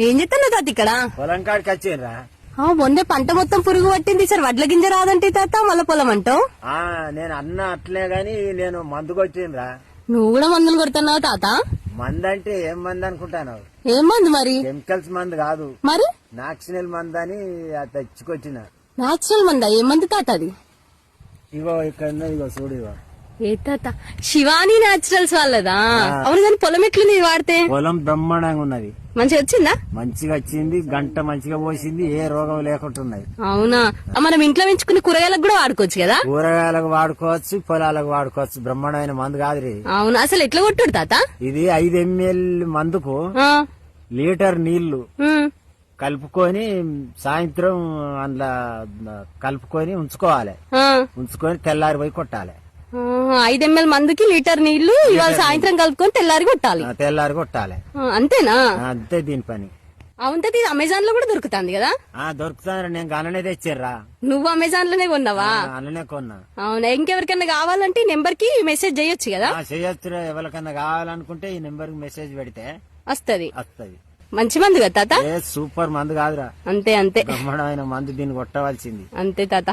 ఏం చెప్తాను తాత ఇక్కడ? పొలం కాడికి వచ్చిండ్రా. మొన్నే పంట మొత్తం పురుగు పట్టింది సార్, వడ్ల గింజ రాదంటే తాత మళ్ళా పొలం అంటావు. నేను అన్న అట్లే గాని నేను మందు కొట్టిండ్రా. నువ్వు కూడా మందులు కొడుతున్నావు తాత? మందు అంటే ఏం మందు అనుకుంటాను? ఏం మందు మరి? కెమికల్స్ మందు కాదు, మరి నాక్సినల్ మందు అని తెచ్చుకొచ్చిన. నాచురల్ మందా? ఏం మందు తాత అది? ఇగో ఇక్కడ ఇగో చూడు. ఇగో ఏ తాత? శివాని నాచురల్స్ వాళ్ళదా? అవును కానీ పొలం ఎట్లుంది వాడితే? పొలం బ్రహ్మాండంగా ఉన్నది, మంచిగా వచ్చిందా? మంచిగా వచ్చింది, గంట మంచిగా పోసింది, ఏ రోగం లేకుంటున్నది. అవునా? మనం ఇంట్లో పెంచుకునే కూరగాయలకు కూడా వాడుకోవచ్చు కదా? కూరగాయలకు వాడుకోవచ్చు, పొలాలకు వాడుకోవచ్చు. బ్రహ్మాండమైన మందు కాదురి. అవునా? అసలు ఎట్లా కొట్టుడు తాత? ఇది 5 ml మందుకు లీటర్ నీళ్లు కలుపుకొని సాయంత్రం అందులో కలుపుకొని ఉంచుకోవాలి. ఉంచుకొని తెల్లారి పోయి కొట్టాలి. 5 ml మందుకి లీటర్ నీళ్లు ఇవాళ సాయంత్రం కలుపుకొని తెల్లారి కొట్టాలి. తెల్లారి కొట్టాలి, అంతేనా? అంతే దీని పని. అవును, అమెజాన్ లో కూడా దొరుకుతుంది కదా? దొరుకుతాను, నేను గననే తెచ్చారా. నువ్వు అమెజాన్ లోనే కొన్నావా? అన్ననే కొన్నా. అవునా? ఇంకెవరికన్నా కావాలంటే ఈ నెంబర్ కి మెసేజ్ చేయొచ్చు కదా? చేయొచ్చు, ఎవరికన్నా కావాలనుకుంటే ఈ నెంబర్ కి మెసేజ్ పెడితే వస్తది. మంచి మందు కదా తాత? సూపర్ మందు కాదురా. అంతే బ్రహ్మాండమైన మందు, దీన్ని కొట్టవలసింది. అంతే తాత.